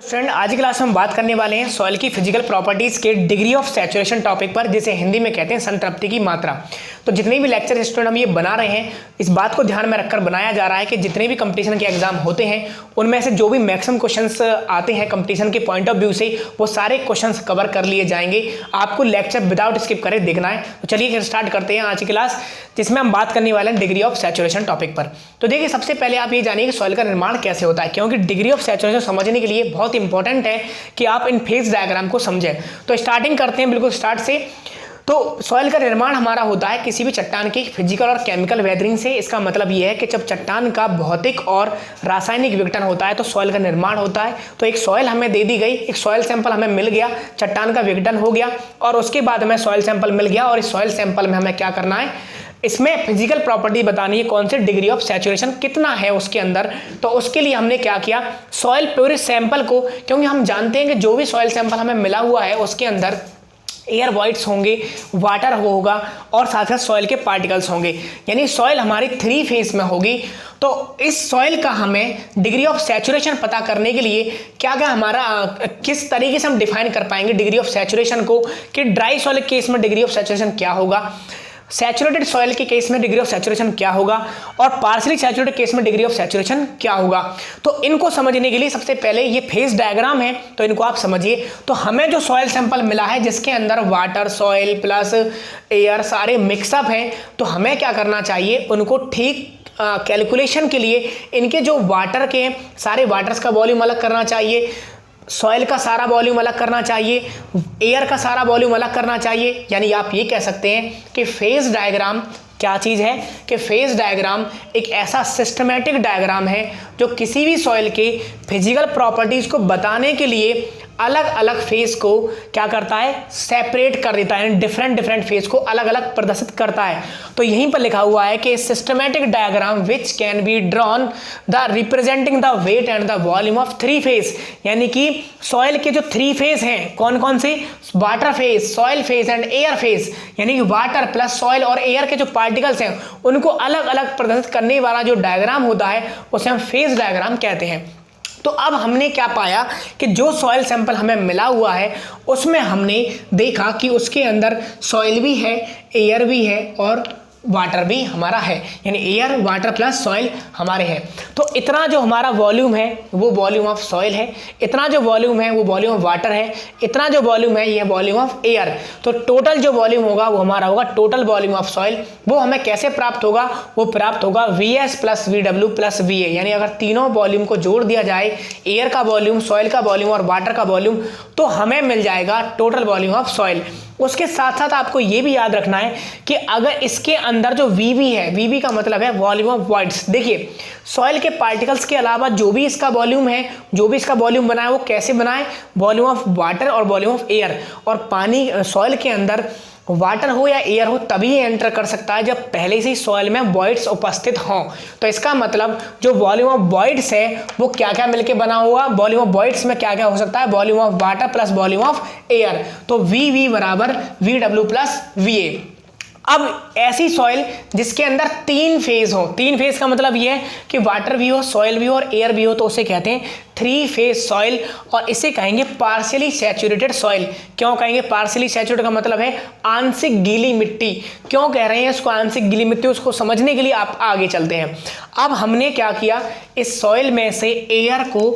Friend, आज की class में हम बात करने वाले हैं सॉइल की फिजिकल प्रॉपर्टीज के डिग्री ऑफ सैचुरेशन टॉपिक पर, जिसे हिंदी में कहते हैं संतृप्ति की मात्रा। तो जितने भी लेक्चर स्टूडेंट हम ये बना रहे हैं, इस बात को ध्यान में रखकर बनाया जा रहा है कि जितने भी कंपटीशन के एग्जाम होते हैं उनमें से जो भी मैक्सिमम क्वेश्चंस आते हैं कंपटीशन के पॉइंट ऑफ व्यू से, वो सारे क्वेश्चंस कवर कर लिए जाएंगे। आपको लेक्चर विदाउट स्किप करे देखना है। तो चलिए स्टार्ट करते हैं आज की क्लास, जिसमें हम बात करने वाले हैं डिग्री ऑफ सैचुरेशन टॉपिक पर। तो देखिए, सबसे पहले आप ये जानिए कि सॉइल का निर्माण कैसे होता है, क्योंकि डिग्री ऑफ सैचुरेशन समझने के लिए बहुत इंपॉर्टेंट है कि आप इन फेज डायग्राम को समझें। तो स्टार्टिंग करते हैं बिल्कुल स्टार्ट से। तो सॉइल का निर्माण हमारा होता है किसी भी चट्टान की फिजिकल और केमिकल वेदरिंग से। इसका मतलब यह है कि जब चट्टान का भौतिक और रासायनिक विघटन होता है तो सॉइल का निर्माण होता है। तो एक सॉइल हमें दे दी गई, एक सॉइल सैंपल हमें मिल गया, चट्टान का विघटन हो गया और उसके बाद हमें सॉइल सैंपल मिल गया, और इस सॉइल सैंपल में हमें क्या करना है, इसमें फिजिकल प्रॉपर्टी बतानी है, कौन सी डिग्री ऑफ सैचुरेशन कितना है उसके अंदर। तो उसके लिए हमने क्या किया, सॉइल प्योर सैंपल को, क्योंकि हम जानते हैं कि जो भी सॉइल सैंपल हमें मिला हुआ है उसके अंदर एयर वॉइड्स होंगे, वाटर होगा और साथ साथ सॉइल के पार्टिकल्स होंगे, यानी सॉइल हमारी 3 फेज में होगी। तो इस सॉइल का हमें डिग्री ऑफ सैचुरेशन पता करने के लिए क्या क्या हमारा किस तरीके से हम डिफाइन कर पाएंगे डिग्री ऑफ सैचुरेशन को, कि ड्राई सॉइल के केस में डिग्री ऑफ सैचुरेशन क्या होगा, सैचुरेटेड सॉइल के केस में डिग्री ऑफ सैचुरेशन क्या होगा, और पार्शियली सैचुरेटेड केस में डिग्री ऑफ सैचुरेशन क्या होगा। तो इनको समझने के लिए सबसे पहले ये फेज डायग्राम है, तो इनको आप समझिए। तो हमें जो सॉइल सैंपल मिला है जिसके अंदर वाटर, सॉइल प्लस एयर सारे मिक्सअप हैं, तो हमें क्या करना चाहिए, उनको ठीक कैलकुलेशन के लिए इनके जो वाटर के सारे वाटर्स का वॉल्यूम अलग करना चाहिए, सॉइल का सारा वॉल्यूम अलग करना चाहिए, एयर का सारा वॉल्यूम अलग करना चाहिए। यानी आप ये कह सकते हैं कि फेज डायग्राम क्या चीज़ है, कि फेज डायग्राम एक ऐसा सिस्टमैटिक डायग्राम है जो किसी भी सॉइल के फिजिकल प्रॉपर्टीज़ को बताने के लिए अलग अलग फेज को क्या करता है, सेपरेट कर देता है, डिफरेंट फेज को अलग अलग प्रदर्शित करता है। तो यहीं पर लिखा हुआ है कि systematic diagram which can be drawn the representing the weight and the volume of 3 phase, यानी कि सॉइल के जो 3 फेज हैं कौन कौन से, water phase, soil phase and air phase, यानी कि वाटर प्लस सॉइल और एयर के जो पार्टिकल्स हैं उनको अलग अलग प्रदर्शित करने वाला जो डायग्राम होता है उसे हम फेज डायग्राम कहते हैं। तो अब हमने क्या पाया कि जो सॉइल सैंपल हमें मिला हुआ है उसमें हमने देखा कि उसके अंदर सॉइल भी है, एयर भी है और वाटर भी हमारा है, यानी एयर, वाटर प्लस सॉइल हमारे हैं। तो इतना जो हमारा वॉल्यूम है वो वॉल्यूम ऑफ सॉइल है, इतना जो वॉल्यूम है वो वॉल्यूम ऑफ वाटर है, इतना जो वॉल्यूम है ये वॉल्यूम ऑफ एयर। तो टोटल जो वॉल्यूम होगा वो हमारा होगा टोटल वॉल्यूम ऑफ सॉइल। वो हमें कैसे प्राप्त होगा, वो प्राप्त होगा VS plus VW plus VA, यानी अगर तीनों वॉल्यूम को जोड़ दिया जाए, एयर का वॉल्यूम, सॉइल का वॉल्यूम और वाटर का वॉल्यूम, तो हमें मिल जाएगा टोटल वॉल्यूम ऑफ सॉइल। उसके साथ साथ आपको ये भी याद रखना है कि अगर इसके अंदर जो VB है, VB का मतलब है वॉल्यूम ऑफ वॉइड्स। देखिए, सॉइल के पार्टिकल्स के अलावा जो भी इसका वॉल्यूम है, जो भी इसका वॉल्यूम बना है, वो कैसे बना है, वॉल्यूम ऑफ वाटर और वॉल्यूम ऑफ एयर। और पानी सॉइल के अंदर वाटर हो या एयर हो तभी एंटर कर सकता है जब पहले से ही सॉइल में वॉइड्स उपस्थित हों। तो इसका मतलब जो वॉल्यूम ऑफ वॉइड्स है वो क्या क्या मिलके बना हुआ, वॉल्यूम ऑफ वॉइड्स में क्या क्या हो सकता है, volume of water plus volume of air. तो VV बराबर VW प्लस VA। अब ऐसी सॉइल जिसके अंदर 3 फेज हो, 3 फेज का मतलब ये है कि वाटर भी हो, सॉइल भी हो और एयर भी हो, तो उसे कहते हैं 3 फेज सॉइल, और इसे कहेंगे पार्शियली सैचुरेटेड सॉइल। क्यों कहेंगे पार्शियली सैचुरेटेड, का मतलब है आंशिक गीली मिट्टी। क्यों कह रहे हैं इसको आंशिक गीली मिट्टी, उसको समझने के लिए आप आगे चलते हैं। अब हमने क्या किया, इस सॉइल में से एयर को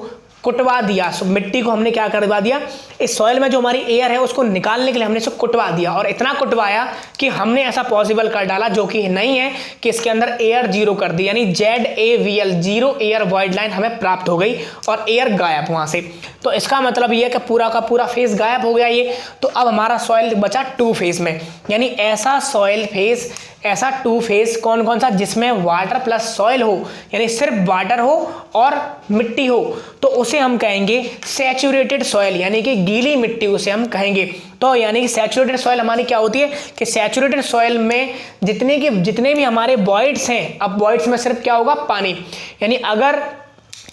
कुटवा दिया, मिट्टी को हमने क्या करवा दिया, इस सॉइल में जो हमारी एयर है उसको निकालने के लिए हमने इसको कुटवा दिया, और इतना कुटवाया कि हमने ऐसा पॉसिबल कर डाला जो कि नहीं है, कि इसके अंदर एयर 0 कर दी, यानी ZAVL 0 एयर वॉइड लाइन हमें प्राप्त हो गई और एयर गायब वहां से। तो इसका मतलब ये है कि पूरा का पूरा फेज गायब हो गया ये। तो अब हमारा सॉइल बचा 2 फेज में, यानी ऐसा सॉइल फेज, ऐसा 2 फेज कौन कौन सा, जिसमें वाटर प्लस सॉइल हो, यानी सिर्फ वाटर हो और मिट्टी हो, तो उसे हम कहेंगे सैचुरेटेड सॉइल, यानी कि गीली मिट्टी उसे हम कहेंगे। तो यानी कि सैचुरेटेड सॉइल हमारी क्या होती है, कि सैचुरेटेड सॉइल में जितने भी हमारे वॉइड्स हैं, अब वॉइड्स में सिर्फ क्या होगा, पानी, यानी अगर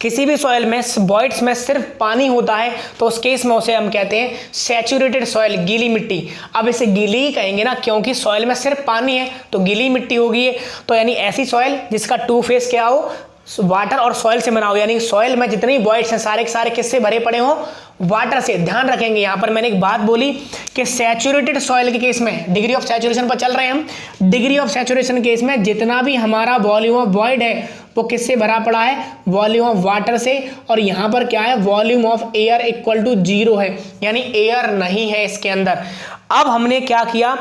किसी भी सॉइल में वॉइड्स में सिर्फ पानी होता है तो उस केस में उसे हम कहते हैं सैचुरेटेड सॉइल, गीली मिट्टी। अब इसे गीली ही कहेंगे ना, क्योंकि सॉइल में सिर्फ पानी है तो गीली मिट्टी होगी। तो यानी ऐसी सॉइल जिसका 2 फेज क्या हो, वाटर और सॉइल से बना हो, यानी सॉइल में जितने वॉइड्स हैं सारे के सारे किससे भरे पड़े हो, वाटर से। ध्यान रखेंगे यहाँ पर मैंने एक बात बोली कि सैचुरेटेड सॉइल के केस में डिग्री ऑफ सैचुरेशन पर चल रहे हैं हम, डिग्री ऑफ सैचुरेशन केस में जितना भी हमारा वॉल्यूम ऑफ वॉइड है वो किससे भरा पड़ा है, वॉल्यूम ऑफ वाटर से। और यहाँ पर क्या है, volume of air equal to 0 है, यानी एयर नहीं है इसके अंदर। अब हमने क्या किया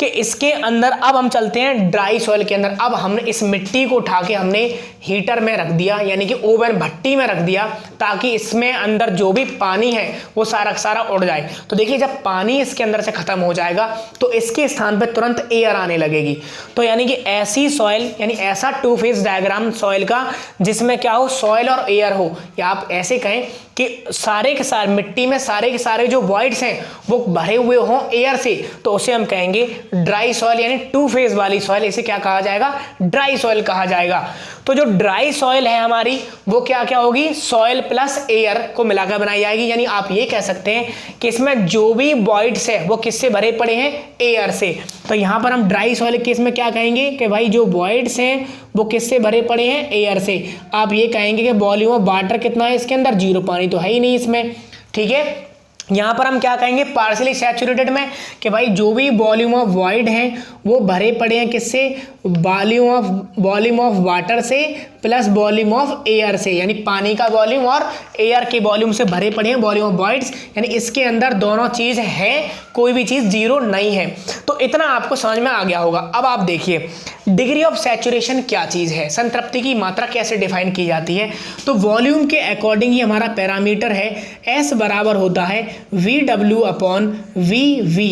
कि इसके अंदर अब हम चलते हैं ड्राई सॉइल के अंदर। अब हमने इस मिट्टी को उठा के हमने हीटर में रख दिया, यानी कि ओवन भट्टी में रख दिया, ताकि इसमें अंदर जो भी पानी है वो सारा सारा उड़ जाए। तो देखिए जब पानी इसके अंदर से खत्म हो जाएगा तो इसके स्थान पर तुरंत एयर आने लगेगी। तो यानी कि ऐसी सॉइल, यानी ऐसा 2 फेज डायग्राम सॉइल का जिसमें क्या हो, सॉइल और एयर हो, या आप ऐसे कहें कि सारे के सारे मिट्टी में सारे के सारे जो वॉइड्स हैं वो भरे हुए हों एयर से, तो उसे हम कहेंगे ड्राई सॉइल, यानी 2 फेज वाली सॉइल। इसे क्या कहा जाएगा, ड्राई सॉइल कहा जाएगा। तो जो ड्राई सॉइल है हमारी वो क्या क्या होगी, सॉइल प्लस एयर को मिलाकर बनाई जाएगी। यानी आप ये कह सकते हैं कि इसमें जो भी वॉइड्स है वो किससे भरे पड़े हैं, एयर से। तो यहां पर हम ड्राई सॉइल के केस में क्या कहेंगे कि भाई जो वॉइड्स हैं वो किससे भरे पड़े हैं, एयर से। आप ये कहेंगे कि वॉल्यूम ऑफ वाटर कितना है इसके अंदर, 0, पानी तो है ही नहीं इसमें, ठीक है। यहां पर हम क्या कहेंगे पार्शियली सैचुरेटेड में कि भाई जो भी वॉल्यूम ऑफ वॉइड हैं वो भरे पड़े हैं किससे, वॉल्यूम ऑफ वाटर से प्लस वॉल्यूम ऑफ एयर से, यानी पानी का वॉल्यूम और एयर के वॉल्यूम से भरे पड़े हैं वॉल्यूम ऑफ वॉइड्स, यानी इसके अंदर दोनों चीज है, कोई भी चीज 0 नहीं है। तो इतना आपको समझ में आ गया होगा। अब आप देखिए डिग्री ऑफ सैचुरेशन क्या चीज है, संतृप्ति की मात्रा कैसे डिफाइन की जाती है। तो वॉल्यूम के अकॉर्डिंग ही हमारा पैरामीटर है, एस बराबर होता है VW अपॉन VV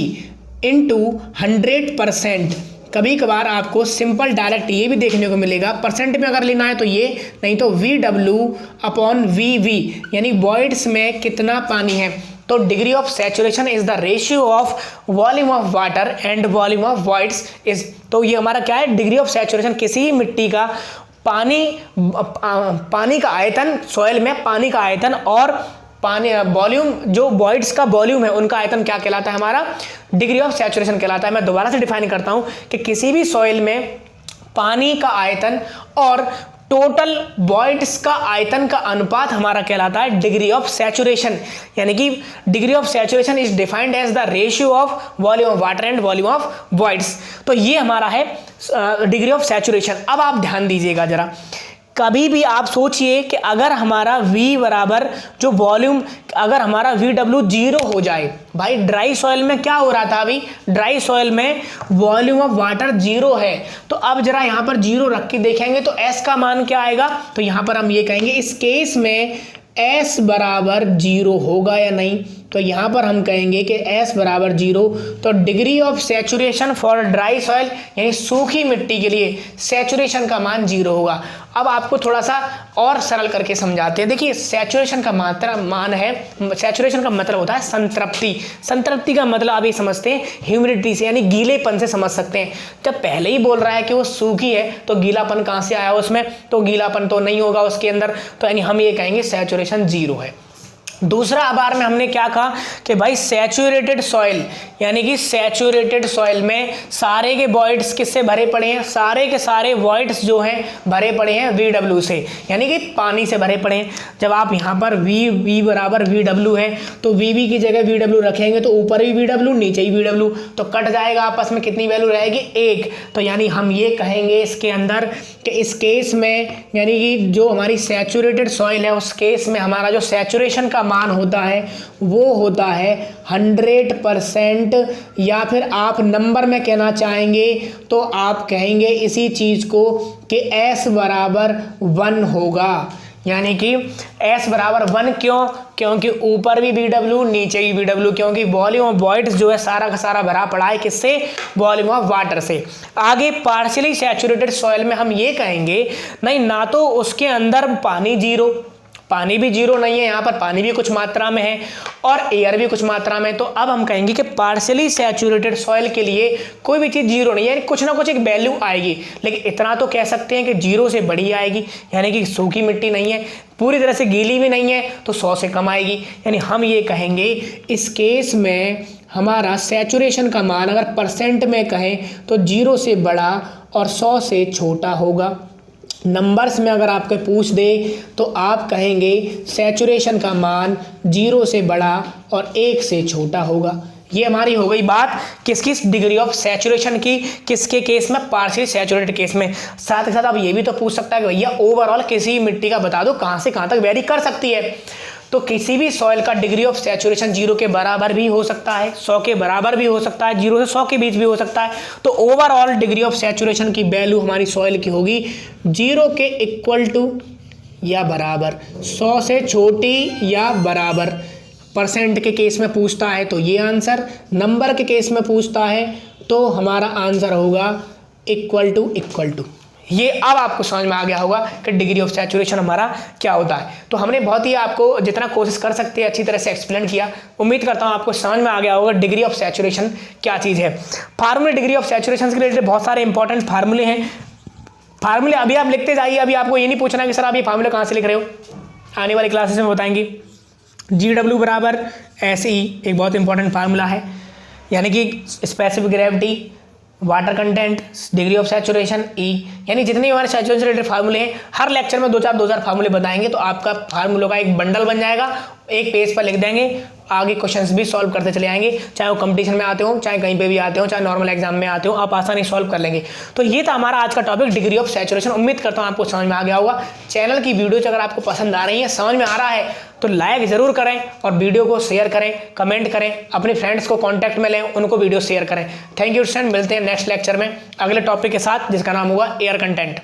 इंटू 100%। कभी कभार आपको सिंपल डायरेक्ट ये भी देखने को मिलेगा, परसेंट में अगर लेना है तो ये, नहीं तो VW अपॉन VV, यानी वॉइड्स में कितना पानी है। तो degree of saturation is the ratio of volume of water and volume of voids is. तो ये हमारा क्या है, डिग्री ऑफ सैचुरेशन किसी मिट्टी का पानी का आयतन, सॉइल में पानी का आयतन और पानी वॉल्यूम, जो वॉइड्स का वॉल्यूम है उनका आयतन क्या कहलाता है, हमारा डिग्री ऑफ सैचुरेशन कहलाता है। मैं दोबारा से डिफाइन करता हूं कि किसी भी सॉइल में पानी का आयतन और टोटल वॉइड्स का आयतन का अनुपात हमारा कहलाता है डिग्री ऑफ सैचुरेशन। यानी कि degree of saturation is defined as the ratio of volume of water and volume of voids. तो ये हमारा है डिग्री ऑफ सैचुरेशन। अब आप ध्यान दीजिएगा जरा, कभी भी आप सोचिए कि अगर हमारा V बराबर जो वॉल्यूम, अगर हमारा VW 0 हो जाए, भाई ड्राई सॉइल में क्या हो रहा था, अभी ड्राई सॉइल में वॉल्यूम ऑफ वाटर 0 है। तो अब जरा यहाँ पर 0 रख के देखेंगे तो S का मान क्या आएगा। तो यहाँ पर हम ये कहेंगे इस केस में S बराबर 0 होगा या नहीं। तो यहाँ पर हम कहेंगे कि S बराबर 0। तो degree of saturation for dry soil, यानी सूखी मिट्टी के लिए सैचुरेशन का मान 0 होगा। अब आपको थोड़ा सा और सरल करके समझाते हैं। देखिए सैचुरेशन का मान है, सैचुरेशन का मतलब होता है संतृप्ति। संतृप्ति का मतलब आप ये समझते हैं ह्यूमिडिटी से, यानी गीलेपन से समझ सकते हैं। जब पहले ही बोल रहा है कि वो सूखी है तो गीलापन कहाँ से आया उसमें, तो गीलापन तो नहीं होगा उसके अंदर। तो यानी हम ये कहेंगे सैचुरेशन 0 है। दूसरा आभार में हमने क्या कहा कि भाई सैचुरेटेड सॉइल, यानी कि सैचुरेटेड सॉइल में सारे के वॉइड्स किससे भरे पड़े हैं, सारे के सारे वॉइड्स जो हैं भरे पड़े हैं VW से, यानी कि पानी से भरे पड़े हैं। जब आप यहाँ पर V बराबर VW है तो VV की जगह VW रखेंगे तो ऊपर भी VW नीचे ही VW, तो कट जाएगा आपस में, कितनी वैल्यू रहेगी 1। तो यानी हम ये कहेंगे इसके अंदर कि इस केस में, यानी कि जो हमारी सैचुरेटेड सॉइल है उस केस में हमारा जो सैचुरेशन का मान होता है वो होता है 100%, या फिर आप नंबर में कहना चाहेंगे तो आप कहेंगे इसी चीज को कि S बराबर 1 होगा। यानी कि S बराबर 1 क्यों, क्योंकि ऊपर भी VW नीचे ही VW, क्योंकि वॉल्यूम ऑफ वॉइड्स जो है सारा का सारा भरा पड़ा है किससे, वॉल्यूम ऑफ वाटर से। आगे पार्शियली सैचुरेटेड सॉइल में हम ये कहेंगे नहीं, ना तो उसके अंदर पानी 0, पानी भी 0 नहीं है, यहाँ पर पानी भी कुछ मात्रा में है और एयर भी कुछ मात्रा में। तो अब हम कहेंगे कि पार्शियली सैचुरेटेड सॉइल के लिए कोई भी चीज़ 0 नहीं है, कुछ ना कुछ एक वैल्यू आएगी, लेकिन इतना तो कह सकते हैं कि 0 से बड़ी आएगी। यानी कि सूखी मिट्टी नहीं है, पूरी तरह से गीली भी नहीं है, तो 100 से कम आएगी। यानी हम ये कहेंगे इस केस में हमारा सैचुरेशन का मान अगर परसेंट में कहें तो 0 से बड़ा और 100 से छोटा होगा। नंबर्स में अगर आपको पूछ दे तो आप कहेंगे सैचुरेशन का मान 0 से बड़ा और 1 से छोटा होगा। ये हमारी हो गई बात किस डिग्री ऑफ सैचुरेशन की, किसके केस में, पार्शियली सैचुरेटेड केस में। साथ ही साथ अब ये भी तो पूछ सकता है कि भैया ओवरऑल किसी मिट्टी का बता दो कहाँ से कहाँ तक वेरी कर सकती है। तो किसी भी सॉइल का डिग्री ऑफ सैचुरेशन 0 के बराबर भी हो सकता है, 100 के बराबर भी हो सकता है, 0 से 100 के बीच भी हो सकता है। तो ओवरऑल डिग्री ऑफ सैचुरेशन की वैल्यू हमारी सॉइल की होगी 0 के इक्वल टू या बराबर, 100 से छोटी या बराबर। परसेंट के केस में पूछता है तो ये आंसर, नंबर के केस में पूछता है तो हमारा आंसर होगा इक्वल टू। ये अब आपको समझ में आ गया होगा कि डिग्री ऑफ सैचुरेशन हमारा क्या होता है। तो हमने बहुत ही आपको जितना कोशिश कर सकते हैं अच्छी तरह से एक्सप्लेन किया। उम्मीद करता हूँ आपको समझ में आ गया होगा डिग्री ऑफ सैचुरेशन क्या चीज़ है। फार्मूले डिग्री ऑफ सैचुरेशन के रिलेटेड बहुत सारे इंपॉर्टेंट फार्मूले हैं। फार्मूले अभी आप लिखते जाइए, अभी आपको ये नहीं पूछना कि सर आप ये फार्मूले कहाँ से लिख रहे हो, आने वाली क्लासेस में बताएंगे। GW बराबर SE एक बहुत इंपॉर्टेंट फार्मूला है, यानी कि specific gravity, water content, degree of saturation E, यानी जितने भी हमारे सैचुरेशन रिलेटेड फार्मूले हैं हर लेक्चर में 2-4 फार्मूले बताएंगे। तो आपका फार्मूलों का एक बंडल बन जाएगा, एक पेज पर लिख देंगे, आगे क्वेश्चंस भी सॉल्व करते चले आएंगे। चाहे वो कंपटीशन में आते हो, चाहे कहीं पे भी आते हो, चाहे नॉर्मल एग्जाम में आते हो, आप आसानी सॉल्व कर लेंगे। तो ये था हमारा आज का टॉपिक डिग्री ऑफ सैचुरेशन। उम्मीद करता हूँ आपको समझ में आ गया होगा। चैनल की वीडियोज अगर आपको पसंद आ रही है, समझ में आ रहा है तो लाइक ज़रूर करें और वीडियो को शेयर करें, कमेंट करें, अपने फ्रेंड्स को कॉन्टैक्ट में लें, उनको वीडियो शेयर करें। थैंक यू स्टूडेंट, मिलते हैं नेक्स्ट लेक्चर में अगले टॉपिक के साथ जिसका नाम होगा एयर कंटेंट।